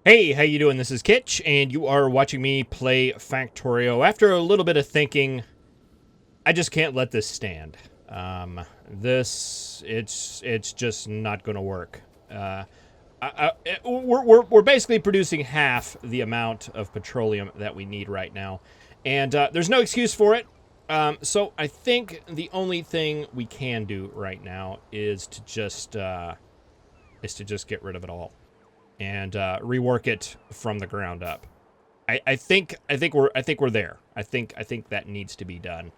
Hey, how you doing? This is Kitch, and you are watching me play Factorio. After a little bit of thinking, I just can't let this stand. It's just not going to work. We're basically producing half the amount of petroleum that we need right now, and there's no excuse for it. So I think the only thing we can do right now is to just get rid of it all and rework it from the ground up. I think we're there. I think that needs to be done.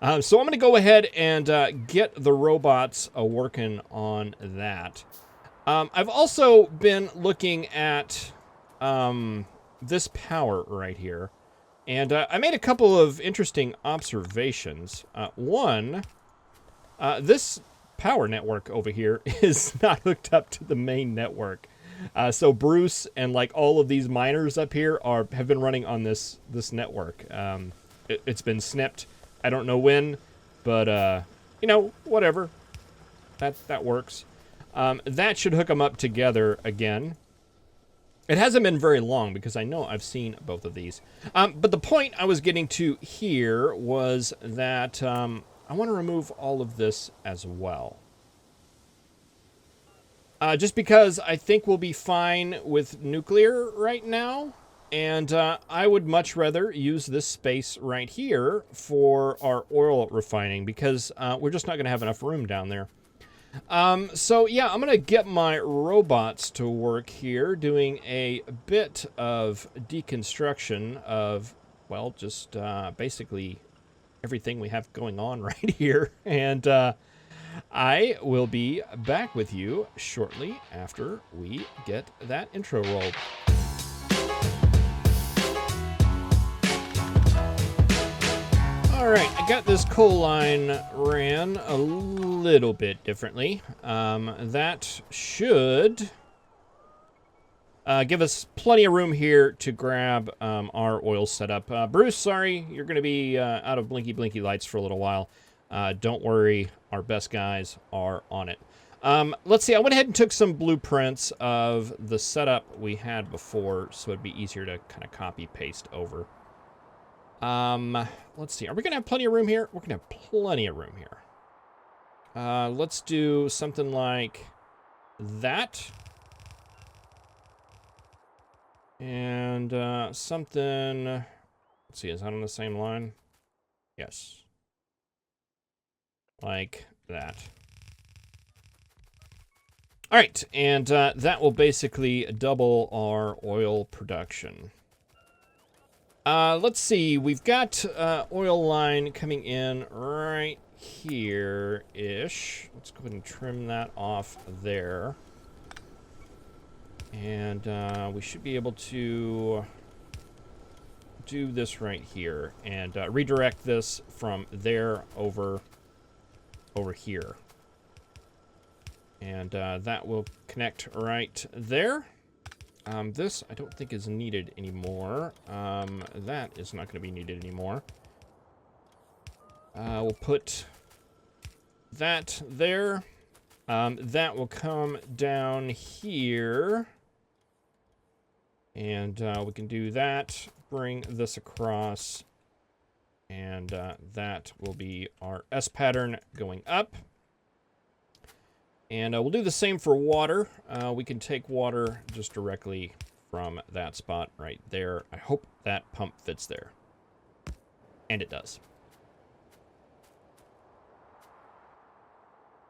So I'm going to go ahead and get the robots working on that. I've also been looking at this power right here, and I made a couple of interesting observations. One, this power network over here is not hooked up to the main network. So Bruce and like all of these miners up here have been running on this network. It's been snipped. I don't know when, but whatever. That works. That should hook them up together again. It hasn't been very long because I know I've seen both of these. But the point I was getting to here was that I want to remove all of this as well. Just because I think we'll be fine with nuclear right now. And I would much rather use this space right here for our oil refining because we're just not going to have enough room down there. So yeah, I'm going to get my robots to work here doing a bit of deconstruction of, well, just basically everything we have going on right here. And I will be back with you shortly after we get that intro rolled. Alright, I got this coal line ran a little bit differently. That should give us plenty of room here to grab our oil setup. Bruce, sorry, you're going to be out of blinky lights for a little while. Don't worry, our best guys are on it. Let's see, I went ahead and took some blueprints of the setup we had before, so it'd be easier to kind of copy-paste over. Let's see, are we going to have plenty of room here? We're going to have plenty of room here. Let's do something like that. And something, let's see, is that on the same line? Yes. Like that. All right, and that will basically double our oil production. Let's see, we've got oil line coming in right here-ish. Let's go ahead and trim that off there. And we should be able to do this right here and redirect this from there over here. And that will connect right there. This I don't think is needed anymore. That is not going to be needed anymore. We'll put that there. That will come down here. And we can do that. Bring this across. And that will be our S pattern going up. And we'll do the same for water. We can take water just directly from that spot right there. I hope that pump fits there. And it does.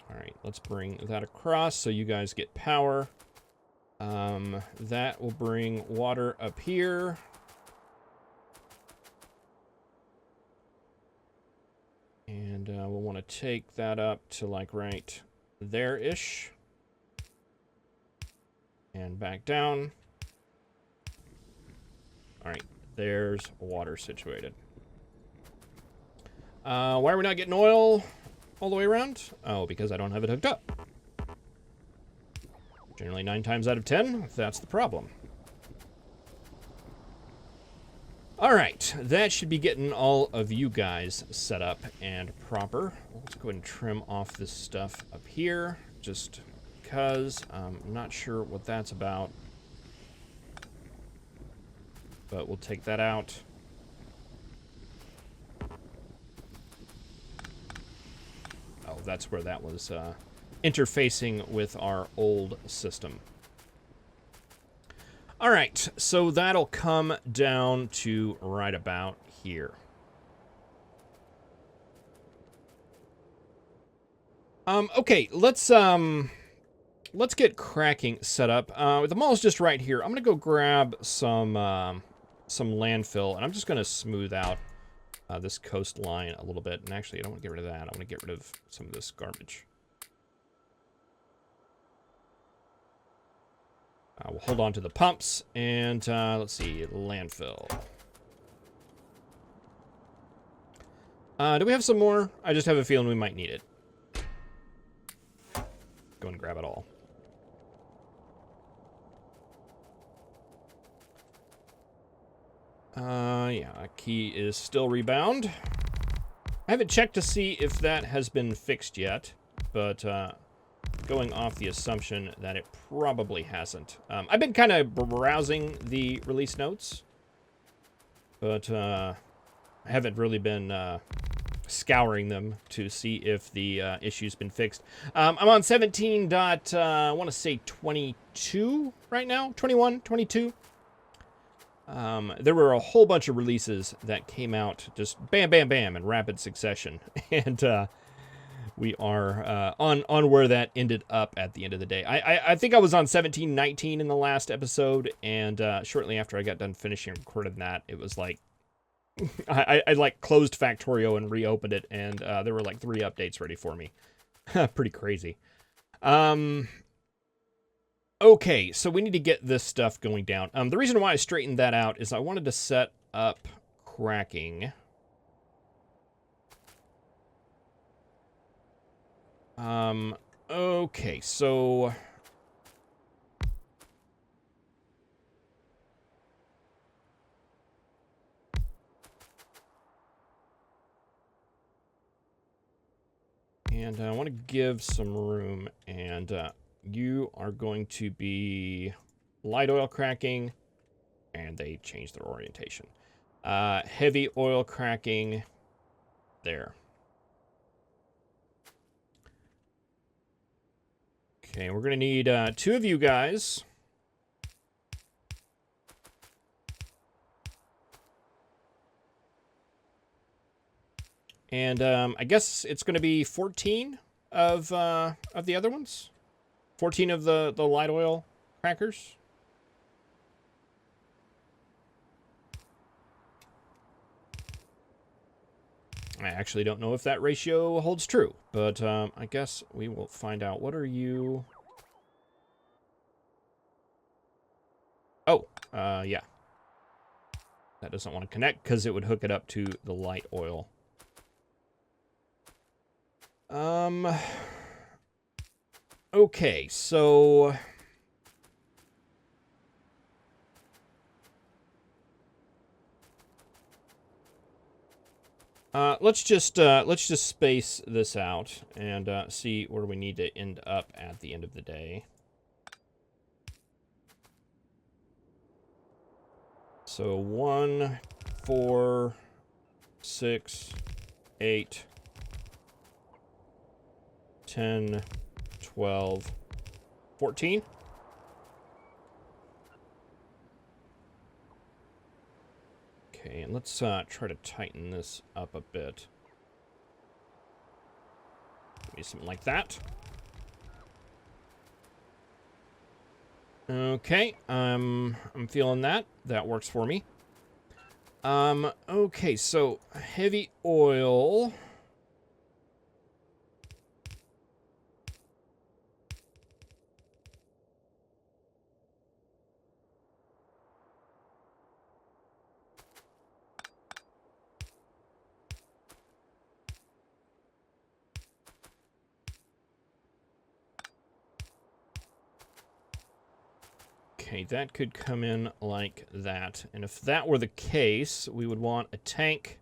All right, let's bring that across so you guys get power. That will bring water up here. And we'll want to take that up to like right there-ish. And back down. All right, there's water situated. Why are we not getting oil all the way around? Oh, because I don't have it hooked up. Generally 9 times out of 10, that's the problem. All right, that should be getting all of you guys set up and proper. Let's go ahead and trim off this stuff up here, just because I'm not sure what that's about. but we'll take that out. Oh, that's where that was interfacing with our old system. All right, so that'll come down to right about here. Okay, let's get cracking set up. The mall's just right here. I'm gonna go grab some landfill, and I'm just gonna smooth out this coastline a little bit. And actually, I don't want to get rid of that. I want to get rid of some of this garbage. We'll hold on to the pumps, and let's see, landfill. Do we have some more? I just have a feeling we might need it. Go and grab it all. Yeah, key is still rebound. I haven't checked to see if that has been fixed yet, but going off the assumption that it probably hasn't. I've been kind of browsing the release notes, but I haven't really been scouring them to see if the issue's been fixed. I'm on 17. I want to say 22 right now, 21, 22. There were a whole bunch of releases that came out just bam, bam, bam in rapid succession, and we are on where that ended up at the end of the day. I think I was on 17.19 in the last episode, and shortly after I got done finishing recording that, it was like I like closed Factorio and reopened it, and there were like 3 updates ready for me. Pretty crazy. Okay, so we need to get this stuff going down. The reason why I straightened that out is I wanted to set up cracking. Okay, so and I want to give some room, and you are going to be light oil cracking, and they changed their orientation. Heavy oil cracking there. Okay, we're going to need 2 of you guys. And I guess it's going to be 14 of the other ones. 14 of the light oil crackers. I actually don't know if that ratio holds true, but I guess we will find out. What are you? Oh, yeah. That doesn't want to connect because it would hook it up to the light oil. Okay, so let's just space this out and see where we need to end up at the end of the day. So 1, 4, 6, 8, 10, 12, 14. Okay, and let's try to tighten this up a bit. Maybe something like that. Okay, I'm feeling that. That works for me. Okay, so heavy oil. Okay, that could come in like that. And if that were the case, we would want a tank.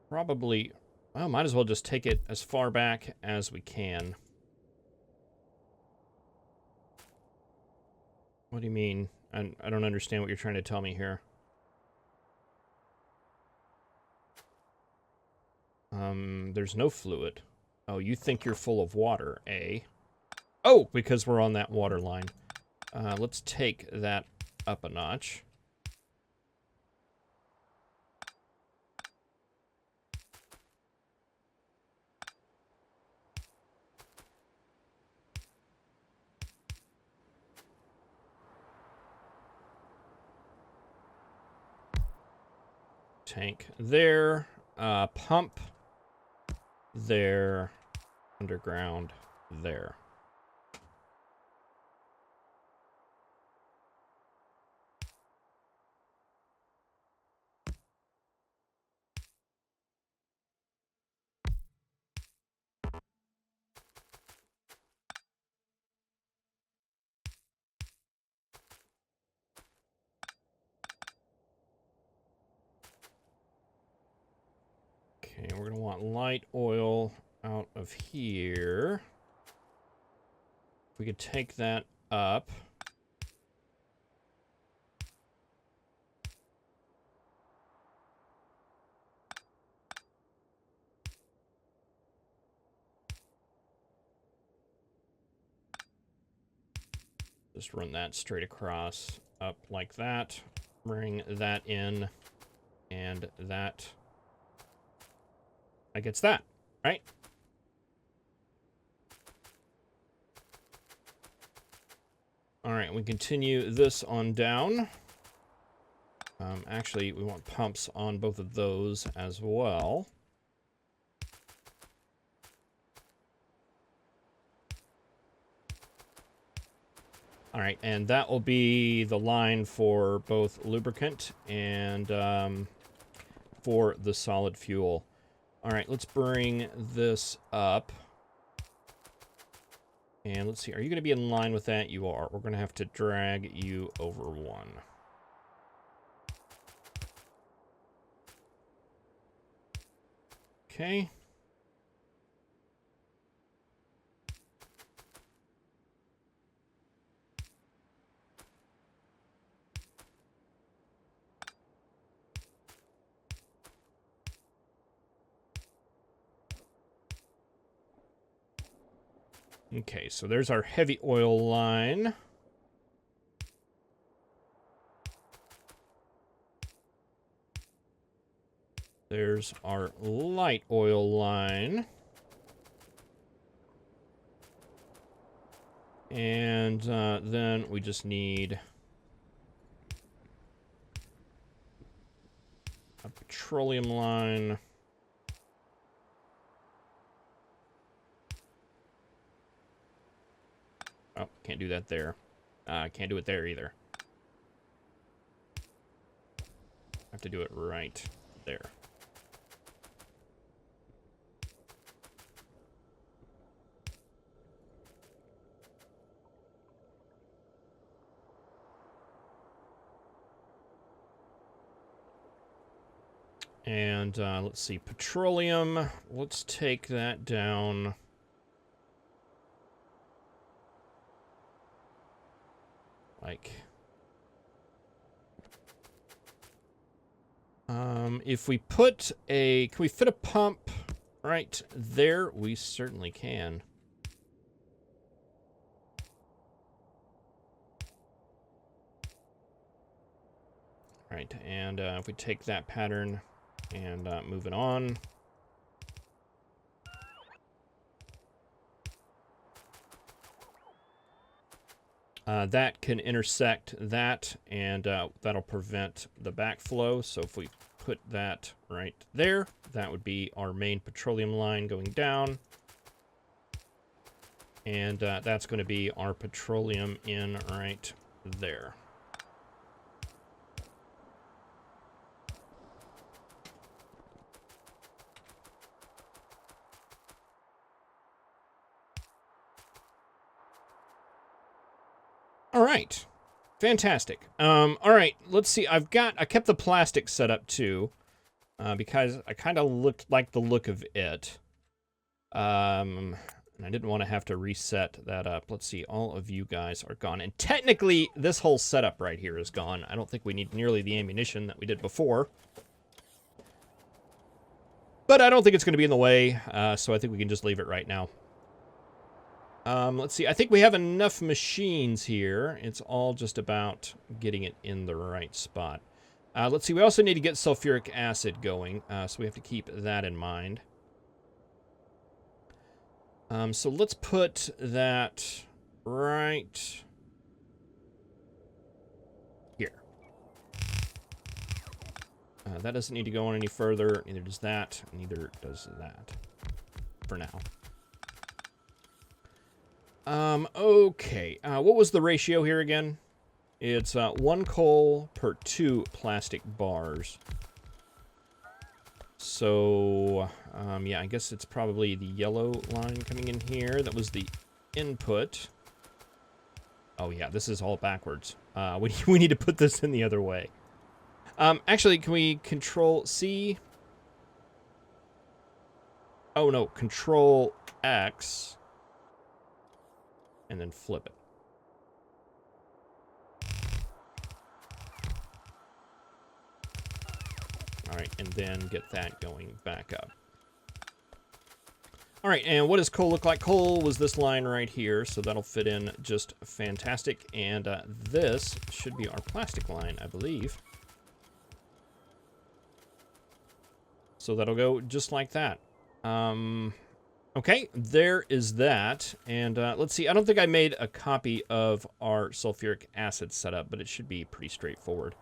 Probably, well, might as well just take it as far back as we can. What do you mean? I don't understand what you're trying to tell me here. There's no fluid. Oh, you think you're full of water, eh? Oh, because we're on that water line. Let's take that up a notch. Tank there. Pump there. Underground there. Okay, we're going to want light oil out of here. If we could take that up. Just run that straight across, up like that. Bring that in, and that gets that, right? All right, we continue this on down. Actually, we want pumps on both of those as well. All right, and that will be the line for both lubricant and for the solid fuel. All right, let's bring this up. And let's see, are you going to be in line with that? You are. We're going to have to drag you over one. Okay. Okay, so there's our heavy oil line. There's our light oil line. And then we just need a petroleum line. Oh, can't do that there. Can't do it there either. Have to do it right there. And let's see, petroleum. Let's take that down. Like, if we put a, can we fit a pump right there? We certainly can. Right, and if we take that pattern and move it on. That can intersect that, and that'll prevent the backflow. So if we put that right there, that would be our main petroleum line going down. And that's going to be our petroleum in right there. All right, fantastic. All right, let's see. I kept the plastic set up too, because I kind of like the look of it. And I didn't want to have to reset that up. Let's see, all of you guys are gone. And technically, this whole setup right here is gone. I don't think we need nearly the ammunition that we did before. But I don't think it's going to be in the way, so I think we can just leave it right now. Let's see, I think we have enough machines here. It's all just about getting it in the right spot. Let's see, we also need to get sulfuric acid going, so we have to keep that in mind. So let's put that right here. That doesn't need to go on any further. Neither does that. Neither does that. For now. Okay. What was the ratio here again? It's 1 coal per 2 plastic bars. So, yeah, I guess it's probably the yellow line coming in here. That was the input. Oh, yeah, this is all backwards. We need to put this in the other way. Actually, can we control C? Oh, no, control X. And then flip it. All right, and then get that going back up. All right, and what does coal look like? Coal was this line right here, so that'll fit in just fantastic. And this should be our plastic line, I believe. So that'll go just like that. Okay, there is that. And let's see, I don't think I made a copy of our sulfuric acid setup, but it should be pretty straightforward.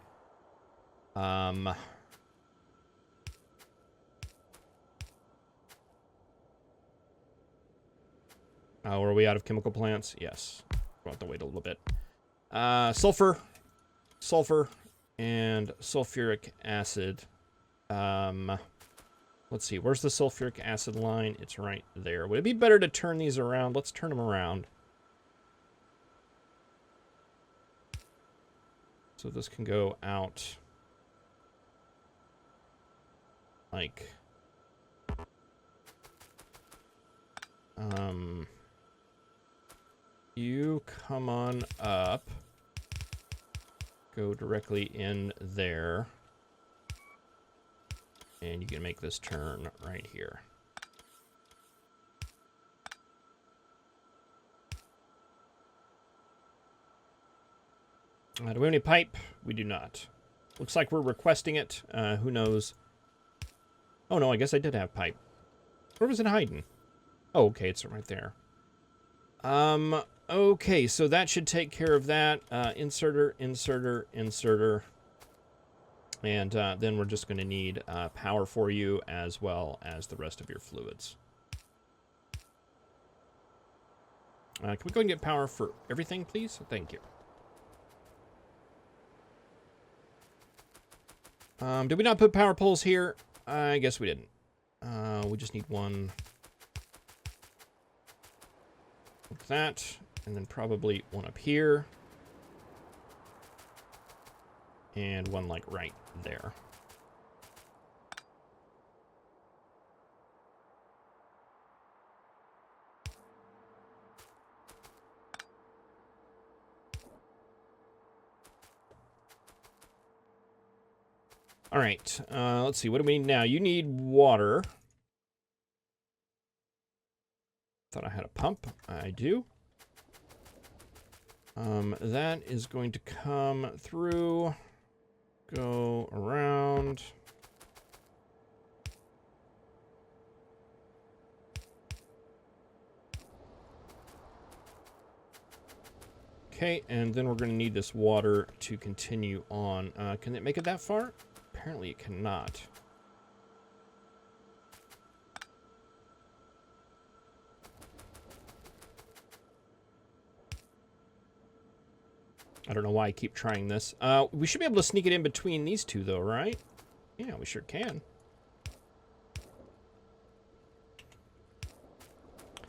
Oh, are we out of chemical plants? Yes. We'll have to wait a little bit. Sulfur, and sulfuric acid. Let's see, where's the sulfuric acid line? It's right there. Would it be better to turn these around? Let's turn them around. So this can go out like... you come on up, go directly in there, and you can make this turn right here. Do we have any pipe? We do not. Looks like we're requesting it. Who knows? Oh no, I guess I did have pipe. Where was it hiding? Oh, okay, it's right there. Okay, so that should take care of that. Inserter. And then we're just going to need power for you as well as the rest of your fluids. Can we go ahead and get power for everything, please? Thank you. Did we not put power poles here? I guess we didn't. We just need one. Like that. And then probably one up here. And one like right there. All right, let's see. What do we need now? You need water. Thought I had a pump. I do. That is going to come through, go around. Okay, and then we're going to need this water to continue on. Can it make it that far? Apparently it cannot. I don't know why I keep trying this. We should be able to sneak it in between these two, though, right? Yeah, we sure can.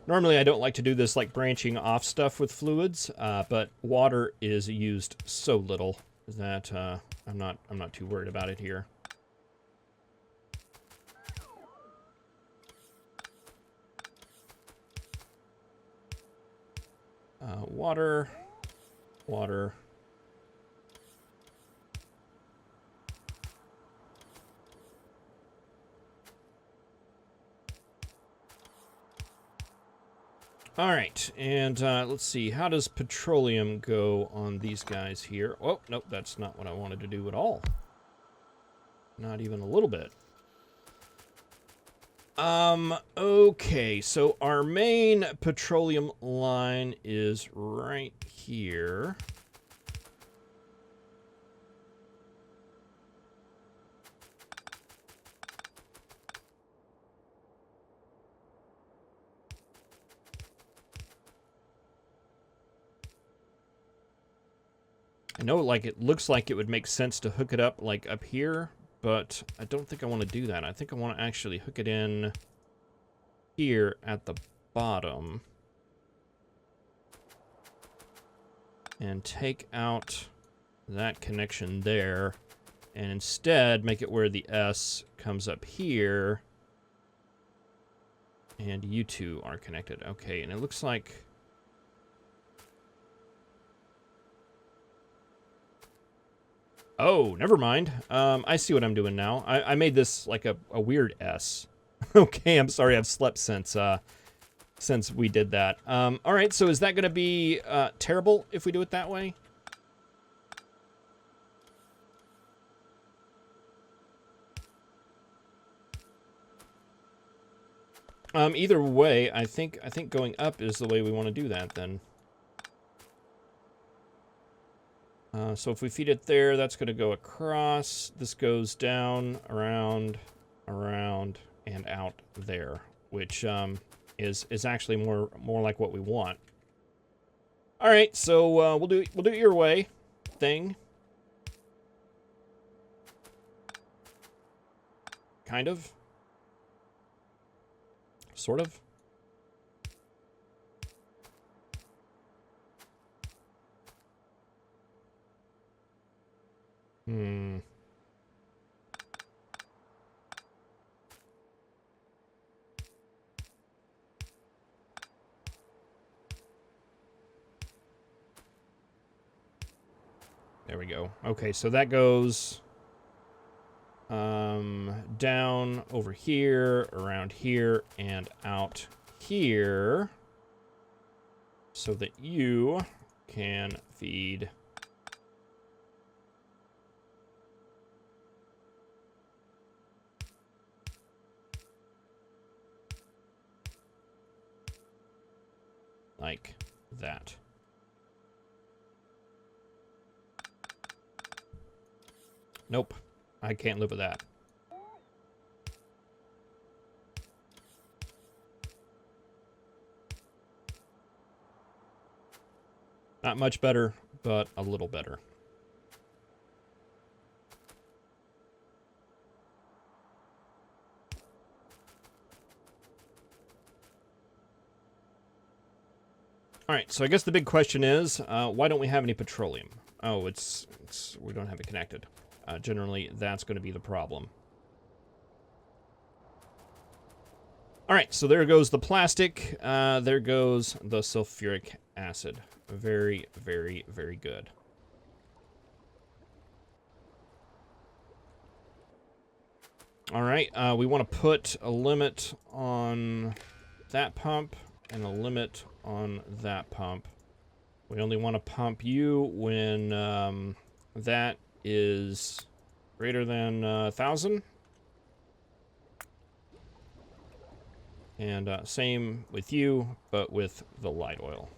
Normally, I don't like to do this, like, branching off stuff with fluids, but water is used so little that I'm not too worried about it here. Water, water. All right, and let's see. How does petroleum go on these guys here? Oh, nope, that's not what I wanted to do at all. Not even a little bit. Okay, so our main petroleum line is right here. I know, like, it looks like it would make sense to hook it up, like, up here, but I don't think I want to do that. I think I want to actually hook it in here at the bottom. And take out that connection there. And instead, make it where the S comes up here. And you two are connected. Okay, and it looks like... Oh, never mind. I see what I'm doing now. I made this like a weird S. Okay, I'm sorry. I've slept since we did that. All right, so is that going to be terrible if we do it that way? Either way, I think going up is the way we want to do that then. So if we feed it there, that's going to go across. This goes down, around, and out there, which is actually more like what we want. All right, so we'll do it your way, thing. Kind of. Sort of. There we go. Okay, so that goes down over here, around here, and out here, so that you can feed like that. Nope, I can't live with that. Not much better, but a little better. All right, so I guess the big question is, why don't we have any petroleum? Oh, it's we don't have it connected. Generally, that's going to be the problem. All right, so there goes the plastic. There goes the sulfuric acid. Very, very, very good. All right, we want to put a limit on that pump and a limit on that pump. We only want to pump you when that is greater than 1,000. And same with you, but with the light oil.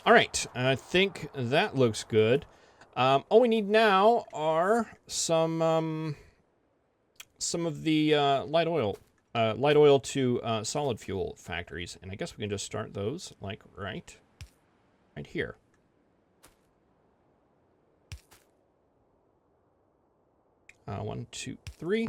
All right, I think that looks good. All we need now are some of the light oil to solid fuel factories, and I guess we can just start those like right here. One, two, three.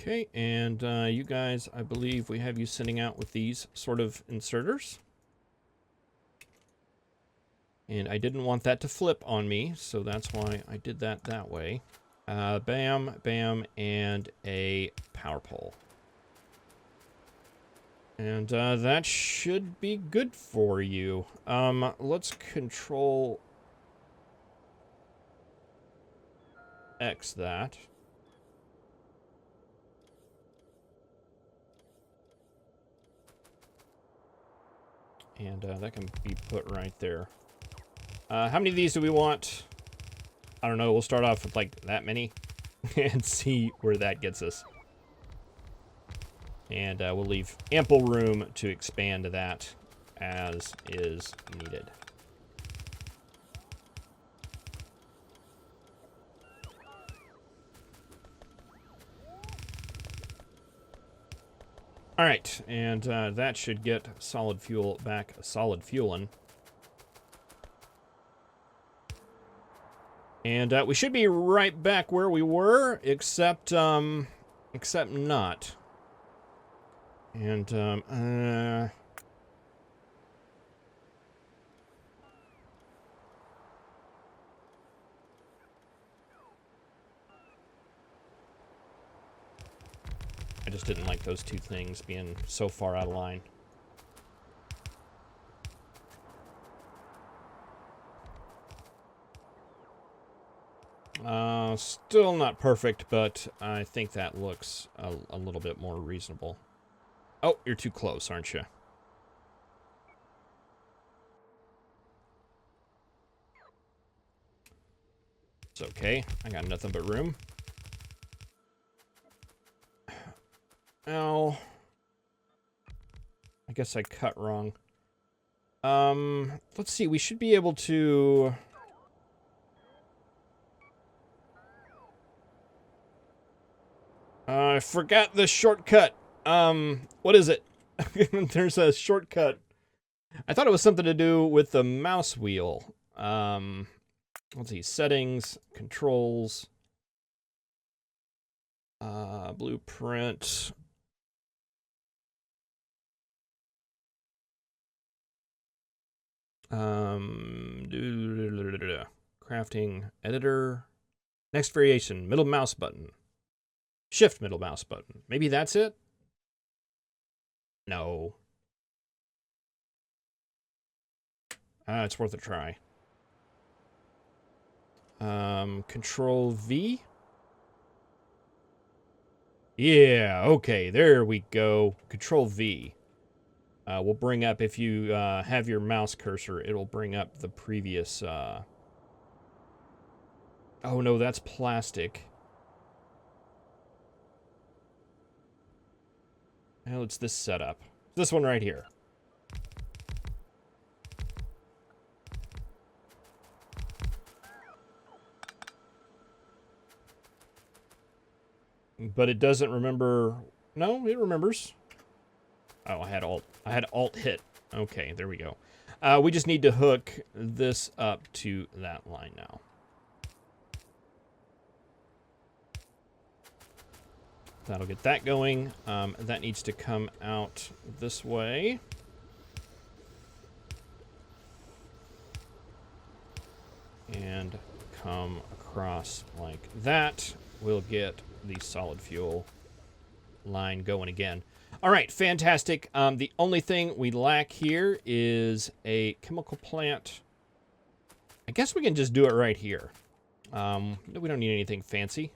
Okay, and you guys, I believe we have you sending out with these sort of inserters. And I didn't want that to flip on me, so that's why I did that way. Bam, bam, and a power pole. And that should be good for you. Let's control X that. And that can be put right there. How many of these do we want? I don't know. We'll start off with like that many and see where that gets us. And we'll leave ample room to expand that as is needed. All right, and that should get solid fuel back solid fuelin'. And we should be right back where we were, except not. And I just didn't like those two things being so far out of line. Still not perfect, but I think that looks a little bit more reasonable. Oh, you're too close, aren't you? It's okay. I got nothing but room. Ow. I guess I cut wrong. Let's see. We should be able to... I forgot the shortcut. What is it? There's a shortcut. I thought it was something to do with the mouse wheel. Let's see. Settings, controls, blueprint. Crafting editor. Next variation, middle mouse button. Shift middle mouse button. Maybe that's it? No. It's worth a try. Control V. Yeah, okay, there we go. Control V. We'll bring up, if you have your mouse cursor, it'll bring up the previous... Oh no, that's plastic. Well, it's this setup. This one right here. But it doesn't remember... No, it remembers. Oh, I had alt hit. Okay, there we go. We just need to hook this up to that line now. That'll get that going. That needs to come out this way. And come across like that. We'll get the solid fuel line going again. All right, fantastic. The only thing we lack here is a chemical plant. I guess we can just do it right here. We don't need anything fancy.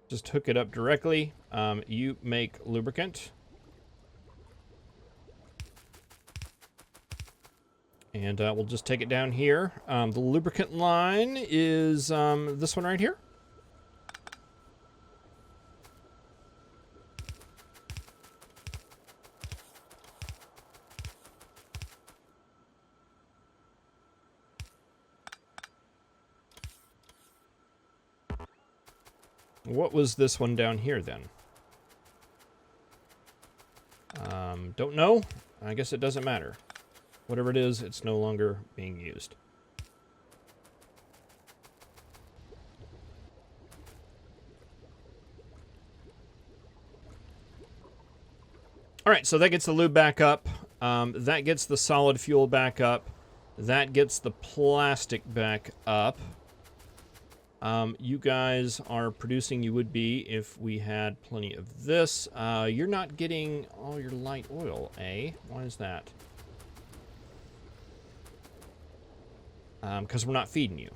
Just hook it up directly. You make lubricant. And we'll just take it down here. The lubricant line is this one right here. What was this one down here, then? Don't know. I guess it doesn't matter. Whatever it is, it's no longer being used. All right, so that gets the lube back up. That gets the solid fuel back up. That gets the plastic back up. You guys are producing, you would be if we had plenty of this. You're not getting all your light oil, eh? Why is that? Because we're not feeding you.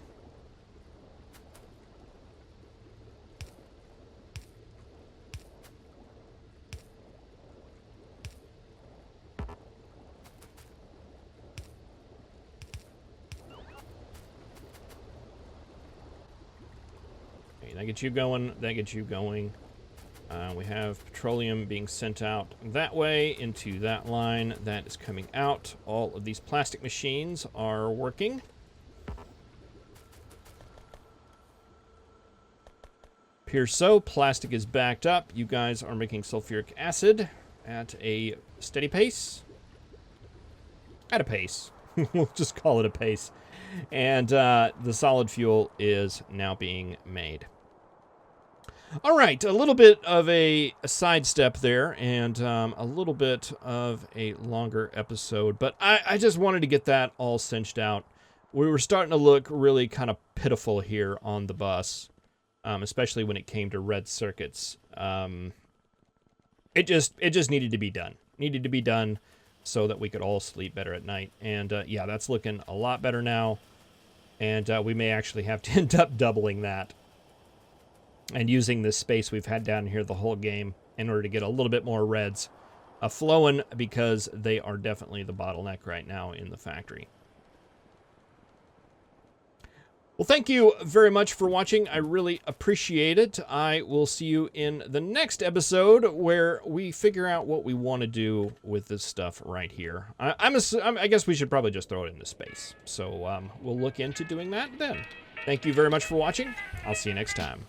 That gets you going. That gets you going. We have petroleum being sent out that way into that line. That is coming out. All of these plastic machines are working. Here so, plastic is backed up. You guys are making sulfuric acid at a steady pace. At a pace. We'll just call it a pace. And the solid fuel is now being made. All right, a little bit of a sidestep there, and a little bit of a longer episode, but I just wanted to get that all cinched out. We were starting to look really kind of pitiful here on the bus, especially when it came to red circuits. It just needed to be done. Needed to be done so that we could all sleep better at night. And yeah, that's looking a lot better now, and we may actually have to end up doubling that. And using this space we've had down here the whole game in order to get a little bit more reds flowing, because they are definitely the bottleneck right now in the factory. Well, thank you very much for watching. I really appreciate it. I will see you in the next episode where we figure out what we want to do with this stuff right here. I guess we should probably just throw it into space. So we'll look into doing that then. Thank you very much for watching. I'll see you next time.